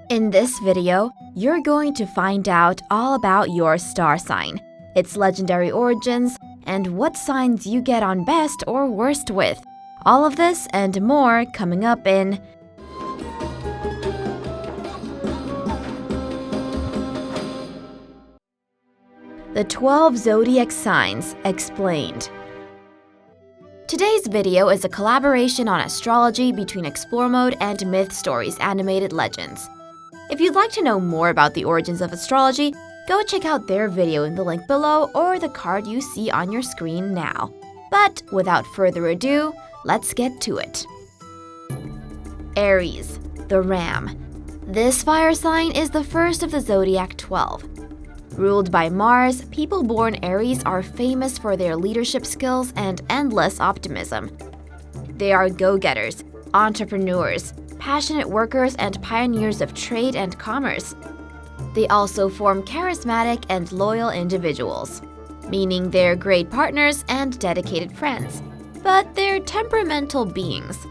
In this video, you're going to find out all about your star sign, its legendary origins, and what signs you get on best or worst with. All of this and more coming up in The 12 Zodiac Signs Explained. Today's video is a collaboration on astrology between Explore Mode and Myth Stories Animated Legends. If you'd like to know more about the origins of astrology, go check out their video in the link below or the card you see on your screen now. But without further ado, let's get to it. Aries, the Ram. This fire sign is the first of the Zodiac 12. Ruled by Mars, people born Aries are famous for their leadership skills and endless optimism. They are go-getters, entrepreneurs, passionate workers, and pioneers of trade and commerce. They also form charismatic and loyal individuals, meaning they're great partners and dedicated friends. But they're temperamental beings.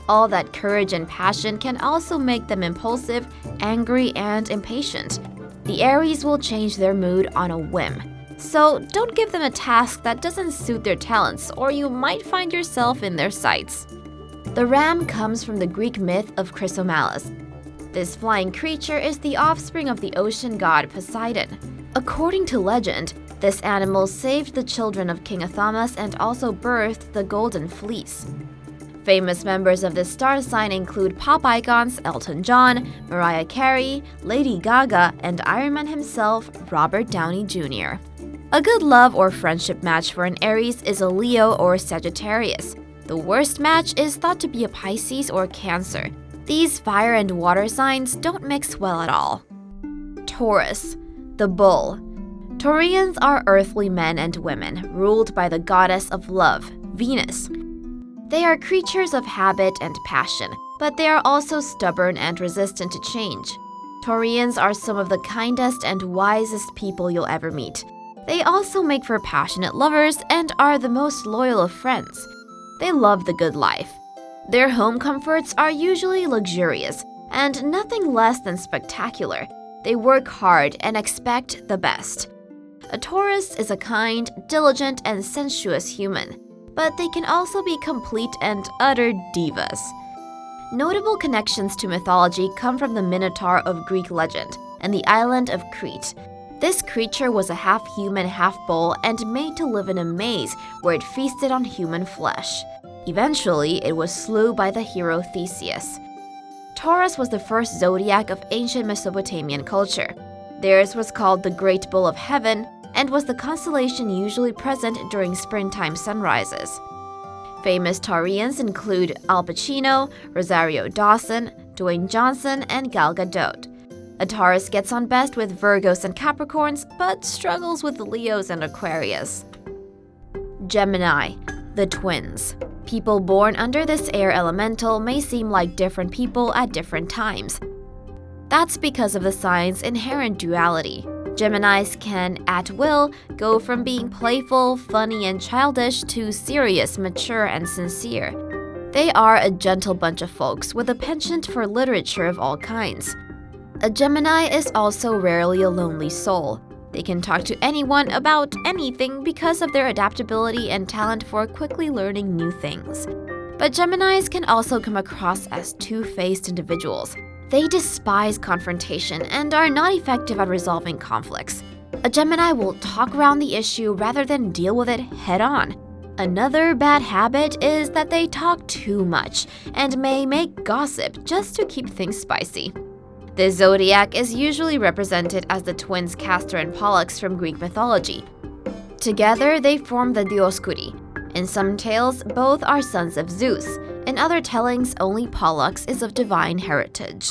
All that courage and passion can also make them impulsive, angry, and impatient. The Aries will change their mood on a whim. So don't give them a task that doesn't suit their talents, or you might find yourself in their sights. The ram comes from the Greek myth of Chrysomelas. This flying creature is the offspring of the ocean god Poseidon. According to legend, this animal saved the children of King Athamas and also birthed the Golden Fleece. Famous members of this star sign include pop icons Elton John, Mariah Carey, Lady Gaga, and Iron Man himself, Robert Downey Jr. A good love or friendship match for an Aries is a Leo or Sagittarius. The worst match is thought to be a Pisces or Cancer. These fire and water signs don't mix well at all. Taurus, the Bull. Taurians are earthly men and women, ruled by the goddess of love, Venus. They are creatures of habit and passion, but they are also stubborn and resistant to change. Taurians are some of the kindest and wisest people you'll ever meet. They also make for passionate lovers and are the most loyal of friends. They love the good life. Their home comforts are usually luxurious and nothing less than spectacular. They work hard and expect the best. A Taurus is a kind, diligent, and sensuous human, but they can also be complete and utter divas. Notable connections to mythology come from the Minotaur of Greek legend and the island of Crete. This creature was a half-human, half-bull and made to live in a maze where it feasted on human flesh. Eventually, it was slew by the hero Theseus. Taurus was the first zodiac of ancient Mesopotamian culture. Theirs was called the Great Bull of Heaven and was the constellation usually present during springtime sunrises. Famous Taurians include Al Pacino, Rosario Dawson, Dwayne Johnson, and Gal Gadot. A Taurus gets on best with Virgos and Capricorns, but struggles with Leos and Aquarius. Gemini, the Twins. People born under this air elemental may seem like different people at different times. That's because of the sign's inherent duality. Geminis can, at will, go from being playful, funny, and childish to serious, mature, and sincere. They are a gentle bunch of folks with a penchant for literature of all kinds. A Gemini is also rarely a lonely soul. They can talk to anyone about anything because of their adaptability and talent for quickly learning new things. But Geminis can also come across as two-faced individuals. They despise confrontation and are not effective at resolving conflicts. A Gemini will talk around the issue rather than deal with it head-on. Another bad habit is that they talk too much and may make gossip just to keep things spicy. This zodiac is usually represented as the twins Castor and Pollux from Greek mythology. Together, they form the Dioscuri. In some tales, both are sons of Zeus. In other tellings, only Pollux is of divine heritage.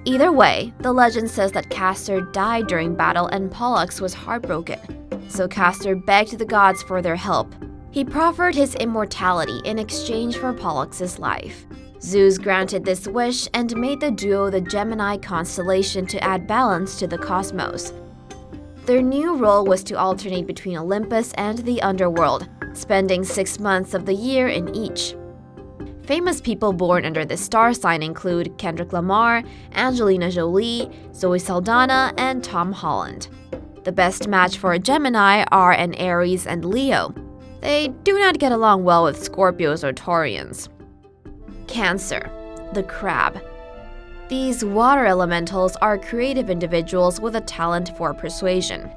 Either way, the legend says that Castor died during battle and Pollux was heartbroken. So Castor begged the gods for their help. He proffered his immortality in exchange for Pollux's life. Zeus granted this wish and made the duo the Gemini constellation to add balance to the cosmos. Their new role was to alternate between Olympus and the underworld, spending 6 months of the year in each. Famous people born under this star sign include Kendrick Lamar, Angelina Jolie, Zoe Saldana, and Tom Holland. The best match for a Gemini are an Aries and Leo. They do not get along well with Scorpios or Taurians. Cancer, the crab. These water elementals are creative individuals with a talent for persuasion.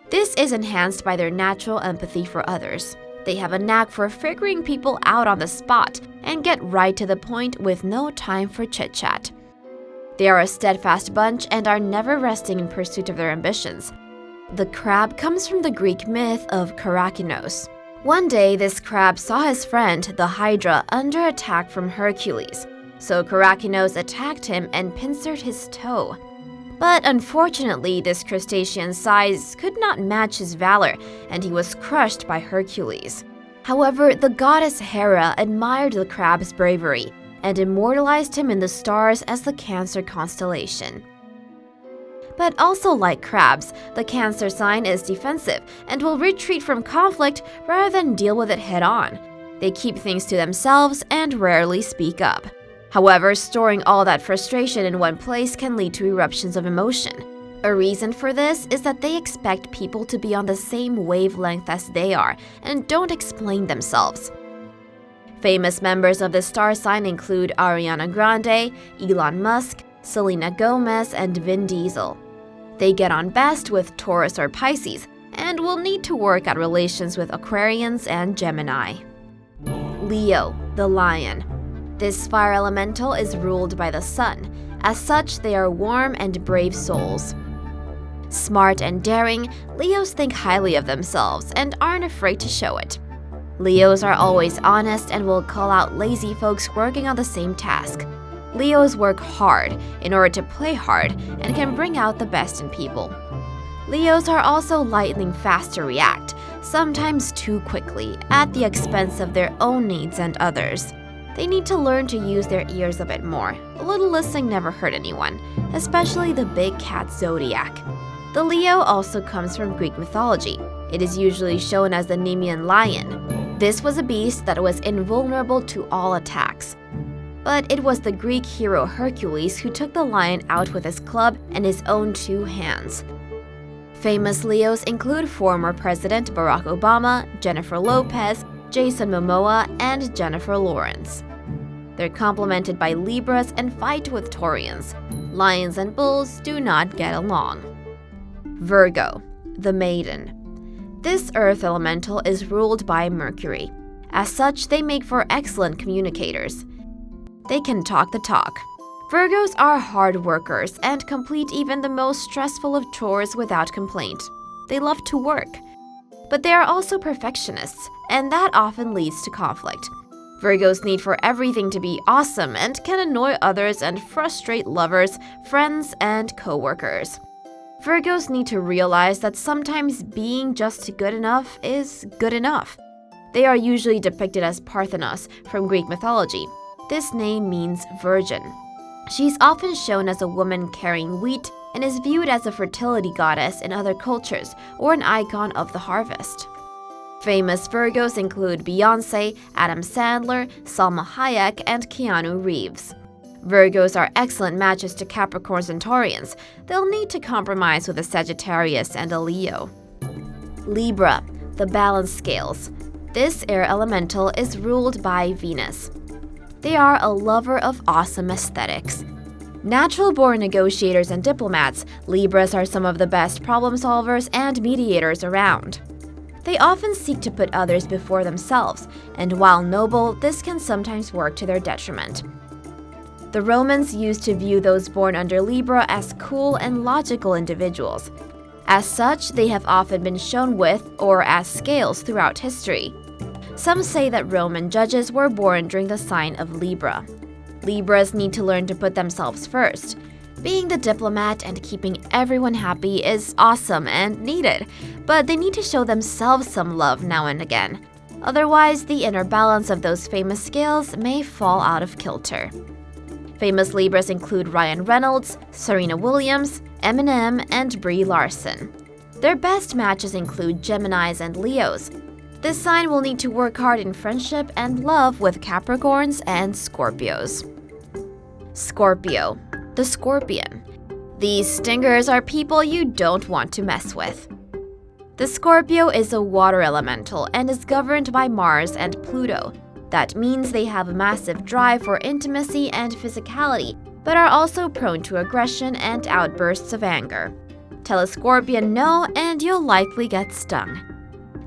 This is enhanced by their natural empathy for others. They have a knack for figuring people out on the spot and get right to the point with no time for chit-chat. They are a steadfast bunch and are never resting in pursuit of their ambitions. The crab comes from the Greek myth of Karakinos. One day, this crab saw his friend, the Hydra, under attack from Hercules. So Karakinos attacked him and pincered his toe. But unfortunately, this crustacean's size could not match his valor, and he was crushed by Hercules. However, the goddess Hera admired the crab's bravery and immortalized him in the stars as the Cancer constellation. But also like crabs, the Cancer sign is defensive and will retreat from conflict rather than deal with it head-on. They keep things to themselves and rarely speak up. However, storing all that frustration in one place can lead to eruptions of emotion. A reason for this is that they expect people to be on the same wavelength as they are and don't explain themselves. Famous members of this star sign include Ariana Grande, Elon Musk, Selena Gomez, and Vin Diesel. They get on best with Taurus or Pisces and will need to work at relations with Aquarians and Gemini. Leo, the lion. This fire elemental is ruled by the sun. As such, they are warm and brave souls. Smart and daring, Leos think highly of themselves and aren't afraid to show it. Leos are always honest and will call out lazy folks working on the same task. Leos work hard in order to play hard and can bring out the best in people. Leos are also lightning fast to react, sometimes too quickly, at the expense of their own needs and others. They need to learn to use their ears a bit more. A little listening never hurt anyone, especially the big cat zodiac. The Leo also comes from Greek mythology. It is usually shown as the Nemean lion. This was a beast that was invulnerable to all attacks. But it was the Greek hero Hercules who took the lion out with his club and his own 2 hands. Famous Leos include former President Barack Obama, Jennifer Lopez, Jason Momoa, and Jennifer Lawrence. They're complemented by Libras and fight with Taurians. Lions and bulls do not get along. Virgo, the maiden. This earth elemental is ruled by Mercury. As such, they make for excellent communicators. They can talk the talk. Virgos are hard workers and complete even the most stressful of chores without complaint. They love to work. But they are also perfectionists, and that often leads to conflict. Virgos need for everything to be awesome and can annoy others and frustrate lovers, friends, and co-workers. Virgos need to realize that sometimes being just good enough is good enough. They are usually depicted as Parthenos from Greek mythology. This name means virgin. She's often shown as a woman carrying wheat and is viewed as a fertility goddess in other cultures or an icon of the harvest. Famous Virgos include Beyoncé, Adam Sandler, Salma Hayek, and Keanu Reeves. Virgos are excellent matches to Capricorns and Taurians. They'll need to compromise with a Sagittarius and a Leo. Libra, the balance scales. This air elemental is ruled by Venus. They are a lover of awesome aesthetics. Natural-born negotiators and diplomats, Libras are some of the best problem solvers and mediators around. They often seek to put others before themselves, and while noble, this can sometimes work to their detriment. The Romans used to view those born under Libra as cool and logical individuals. As such, they have often been shown with or as scales throughout history. Some say that Roman judges were born during the sign of Libra. Libras need to learn to put themselves first. Being the diplomat and keeping everyone happy is awesome and needed, but they need to show themselves some love now and again. Otherwise, the inner balance of those famous scales may fall out of kilter. Famous Libras include Ryan Reynolds, Serena Williams, Eminem, and Brie Larson. Their best matches include Geminis and Leos. This sign will need to work hard in friendship and love with Capricorns and Scorpios. Scorpio, the scorpion. These stingers are people you don't want to mess with. The Scorpio is a water elemental and is governed by Mars and Pluto. That means they have a massive drive for intimacy and physicality, but are also prone to aggression and outbursts of anger. Tell a scorpion no and you'll likely get stung.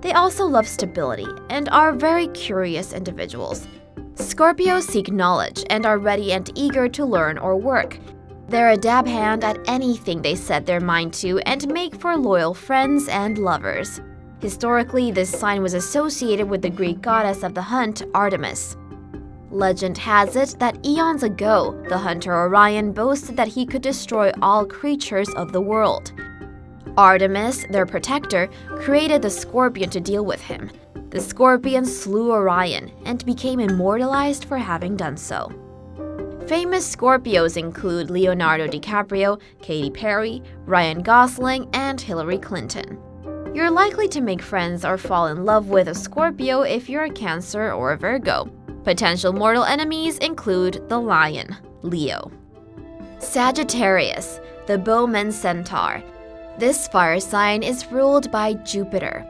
They also love stability and are very curious individuals. Scorpios seek knowledge and are ready and eager to learn or work. They're a dab hand at anything they set their mind to and make for loyal friends and lovers. Historically, this sign was associated with the Greek goddess of the hunt, Artemis. Legend has it that eons ago, the hunter Orion boasted that he could destroy all creatures of the world. Artemis, their protector, created the scorpion to deal with him. The scorpion slew Orion and became immortalized for having done so. Famous Scorpios include Leonardo DiCaprio, Katy Perry, Ryan Gosling, and Hillary Clinton. You're likely to make friends or fall in love with a Scorpio if you're a Cancer or a Virgo. Potential mortal enemies include the lion, Leo. Sagittarius, the bowman centaur. This fire sign is ruled by Jupiter.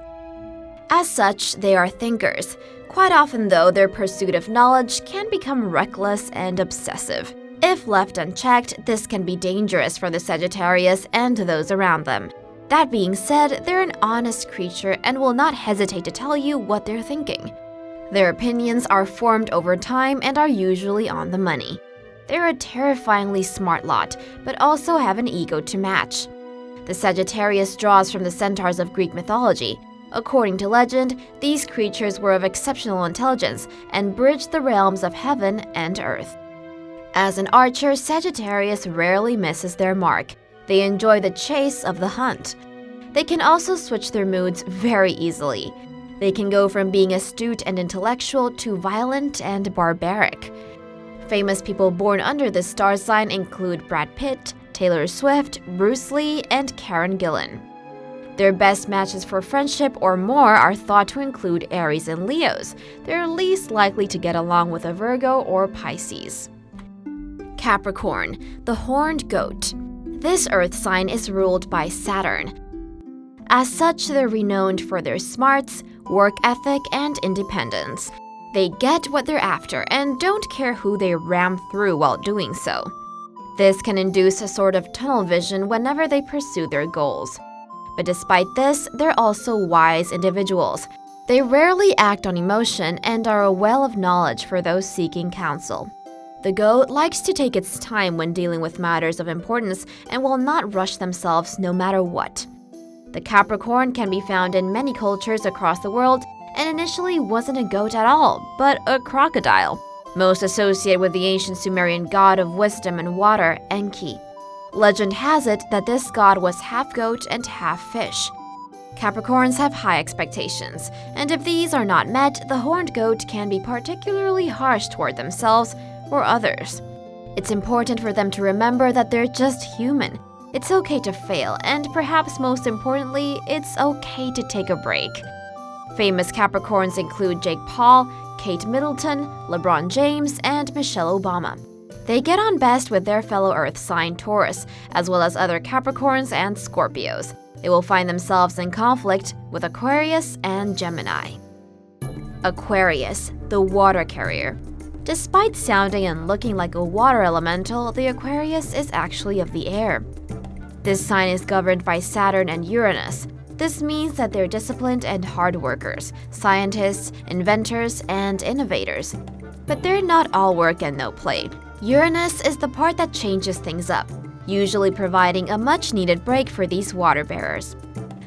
As such, they are thinkers. Quite often, though, their pursuit of knowledge can become reckless and obsessive. If left unchecked, this can be dangerous for the Sagittarius and those around them. That being said, they're an honest creature and will not hesitate to tell you what they're thinking. Their opinions are formed over time and are usually on the money. They're a terrifyingly smart lot, but also have an ego to match. The Sagittarius draws from the centaurs of Greek mythology. According to legend, these creatures were of exceptional intelligence and bridged the realms of heaven and earth. As an archer, Sagittarius rarely misses their mark. They enjoy the chase of the hunt. They can also switch their moods very easily. They can go from being astute and intellectual to violent and barbaric. Famous people born under this star sign include Brad Pitt, Taylor Swift, Bruce Lee, and Karen Gillan. Their best matches for friendship or more are thought to include Aries and Leos. They're least likely to get along with a Virgo or Pisces. Capricorn, the horned goat. This earth sign is ruled by Saturn. As such, they're renowned for their smarts, work ethic, and independence. They get what they're after and don't care who they ram through while doing so. This can induce a sort of tunnel vision whenever they pursue their goals. But despite this, they're also wise individuals. They rarely act on emotion and are a well of knowledge for those seeking counsel. The goat likes to take its time when dealing with matters of importance and will not rush themselves no matter what. The Capricorn can be found in many cultures across the world and initially wasn't a goat at all, but a crocodile, most associated with the ancient Sumerian god of wisdom and water, Enki. Legend has it that this god was half goat and half fish. Capricorns have high expectations, and if these are not met, the horned goat can be particularly harsh toward themselves or others. It's important for them to remember that they're just human. It's okay to fail, and perhaps most importantly, it's okay to take a break. Famous Capricorns include Jake Paul, Kate Middleton, LeBron James, and Michelle Obama. They get on best with their fellow Earth sign Taurus, as well as other Capricorns and Scorpios. They will find themselves in conflict with Aquarius and Gemini. Aquarius, the water carrier. Despite sounding and looking like a water elemental, the Aquarius is actually of the air. This sign is governed by Saturn and Uranus. This means that they're disciplined and hard workers, scientists, inventors, and innovators. But they're not all work and no play. Uranus is the part that changes things up, usually providing a much-needed break for these water bearers.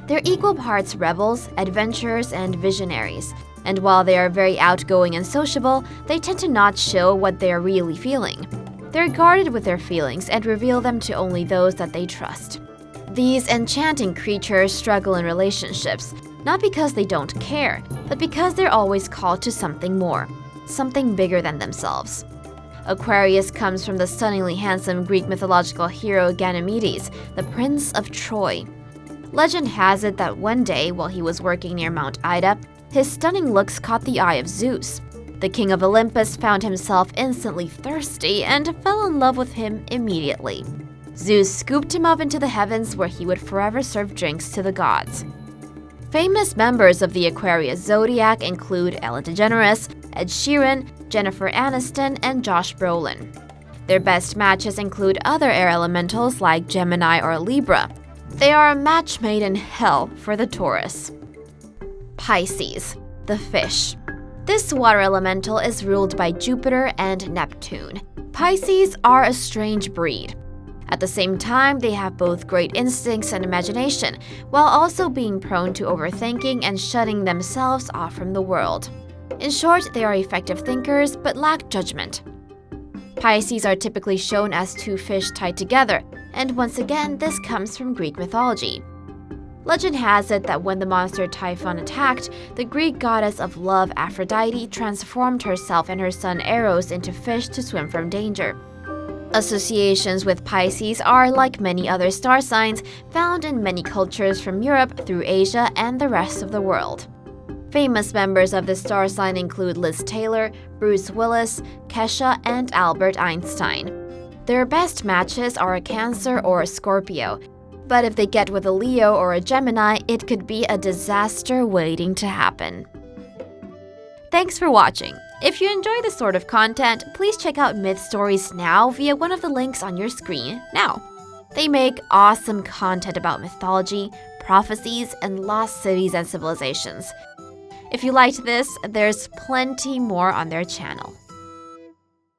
They're equal parts rebels, adventurers, and visionaries. And while they are very outgoing and sociable, they tend to not show what they are really feeling. They're guarded with their feelings and reveal them to only those that they trust. These enchanting creatures struggle in relationships, not because they don't care, but because they're always called to something more, something bigger than themselves. Aquarius comes from the stunningly handsome Greek mythological hero Ganymedes, the Prince of Troy. Legend has it that one day, while he was working near Mount Ida, His stunning looks caught the eye of Zeus. The king of Olympus found himself instantly thirsty and fell in love with him immediately. Zeus scooped him up into the heavens where he would forever serve drinks to the gods. Famous members of the Aquarius zodiac include Ellen DeGeneres, Ed Sheeran, Jennifer Aniston, and Josh Brolin. Their best matches include other air elementals like Gemini or Libra. They are a match made in hell for the Taurus. Pisces, the fish. This water elemental is ruled by Jupiter and Neptune. Pisces are a strange breed. At the same time, they have both great instincts and imagination, while also being prone to overthinking and shutting themselves off from the world. In short, they are effective thinkers but lack judgment. Pisces are typically shown as two fish tied together, and once again, this comes from Greek mythology. Legend has it that when the monster Typhon attacked, the Greek goddess of love Aphrodite transformed herself and her son Eros into fish to swim from danger. Associations with Pisces are, like many other star signs, found in many cultures from Europe through Asia and the rest of the world. Famous members of the star sign include Liz Taylor, Bruce Willis, Kesha, and Albert Einstein. Their best matches are a Cancer or a Scorpio, but if they get with a Leo or a Gemini, it could be a disaster waiting to happen. Thanks for watching. If you enjoy this sort of content, please check out Myth Stories Now via one of the links on your screen now. They make awesome content about mythology, prophecies, and lost cities and civilizations. If you liked this, there's plenty more on their channel.